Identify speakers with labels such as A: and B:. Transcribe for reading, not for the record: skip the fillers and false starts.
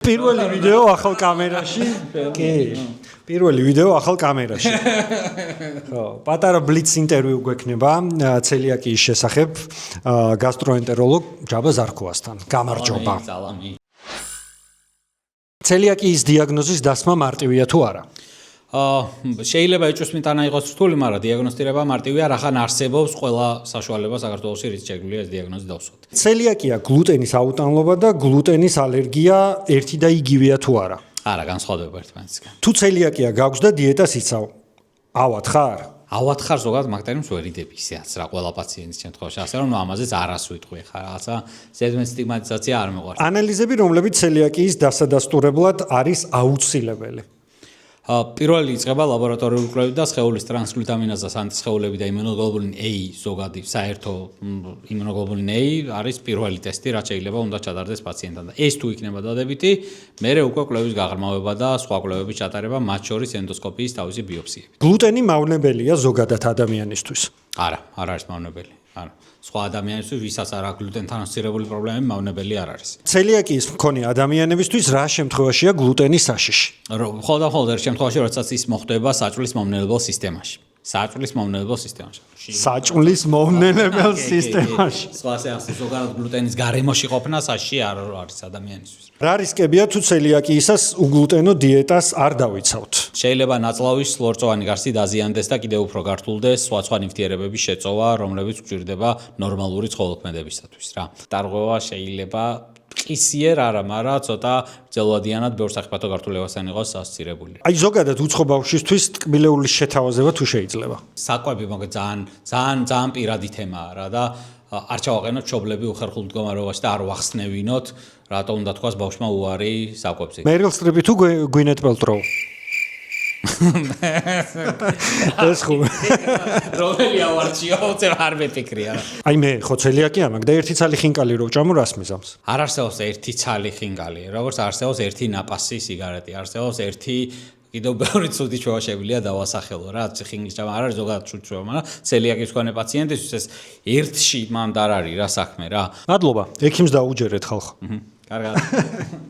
A: პირველი ვიდეო ახალ კამერაში. კი. პირველი ვიდეო ახალ კამერაში. ხო, პატარა ბლიც ინტერვიუ გვექნება ცელიაკიის შესახებ გასტროენტეროლოგ ჯაბა ზარქოასთან. გამარჯობა. ცელიაკიის დიაგნოზის დასმა მარტივია თუ არა?
B: შეიძლება ეჭვმიტანა იყოს რთული, მაგრამ დიაგნოსტირება მარტივია, რახან არსებობს ყველა საშუალება საქართველოში, რის შეგვიძლია ეს დიაგნოზი დავსვათ.
A: ცელიაკია გლუტენის აუტანლობა და გლუტენის ალერგია ერთი და იგივეა თუ არა?
B: არა, განსხვავდება ერთმანეთისგან.
A: თუ ცელიაკია გაქვს და დიეტას იცავ, ავად ხარ?
B: ავად ხარ ზოგადად მაგტერიმს ვერ იდებ ისეაც რა ყველა პაციენტის შემთხვევაში, ასე რომ ამაზეც არას ვიტყვი ხარ, რაღაცა ზედმეტ სტიგმატიზაცია არ მეყვარს.
A: ანალიზები, რომლებიც ცელიაკიის დასადასტურებლად არის აუცილებელი.
B: პირველი იწყება ლაბორატორიული კვლევით და სხეულის ტრანსგლუტამინაზას ანტისხეულები და იმუნოგლობულინ A ზოგადი საერთო იმუნოგლობულინ A არის პირველი ტესტი, რაც შეიძლება უნდა ჩატარდეს პაციენტთან და ეს თუ იქნება დადებითი, მერე უკვე კვლევის გაღრმავება და სხვა კვლევების ჩატარება, მათ შორის ენდოსკოპიის თავისი ბიოფსიები.
A: გლუტენი მავნებელია ზოგადად ადამიანისთვის?
B: არა, არ არის მავნებელი. არა. სხვა ადამიანისთვის, ვისაც არ აქვს გლუტენთან ასოცირებული პრობლემები, მავნებელი არ არის.
A: ცელიაკიის მქონე ადამიანებისთვის რა შემთხვევაშია გლუტენის საშიში?
B: მხოლოდ ერთ შემთხვევაში, როდესაც ის მოხდება საჭმლის მომნელებელ სისტემაში. საჭმლის მომნელებელ სისტემაში.
A: საჭმლის მომნელებელ სისტემაში.
B: სხვაზე ასე ზოგადად გლუტენის გარემოში ყოფნა საშიში არ არის ადამიანისთვის.
A: რა რისკებია თუ ცელიაკიისას უგლუტენო დიეტას არ დავიცავთ?
B: შეიძლება ნაწლავის ლორწოვანი გარსი დაზიანდეს და კიდევ უფრო გართულდეს სხვა ნივთიერებების შეწოვა, რომლებიც გვჭირდება ნორმალური ცხოველქმედებისათვის რა. დარღვევა შეიძლება ყისიერ არა, მაგრამ ცოტა ძელვადიანად ბევრ სახიფათო გართულებასთან იყოს ასოცირებული.
A: აი ზოგადად უცხო ბავშვისთვის ტკბილეულის შეთავაზება თუ შეიძლება?
B: საკვები მაგრამ ძალიან პირადი თემაა რა და არ ჩავაყენოთ მშობლები უხერხულ მდგომარეობაში და არ ვახსნევინოთ, რატო უნდა თქვას ბავშვმა უარი საკვებზე.
A: მერილ სტრიპი თუ გვინეთ პელტროუ? ეს ხო.
B: რომელი ავარჩიო, არ მეფიქრია.
A: აი მე ხო ცელიაკია მაქვს და ერთი ცალი ხინკალი რო ვჭამო რას მიზამს?
B: არ არსებობს ერთი ცალი ხინკალი, როგორც არსებობს ერთი ნაპასი სიგარეტი, არსებობს ერთი კიდევ ბევრი ცუდი ჩვევა შეგვიძლია დავასახელო რა, ხინკის ჭამა არ არის ზოგადად ცუდი ჩვევა, მაგრამ ცელიაკის მქონე პაციენტისთვის ეს ერთში მანდ არ არის რა საქმე რა.
A: მადლობა, ექიმს დაუჯერეთ ხალხო.
B: კარგად.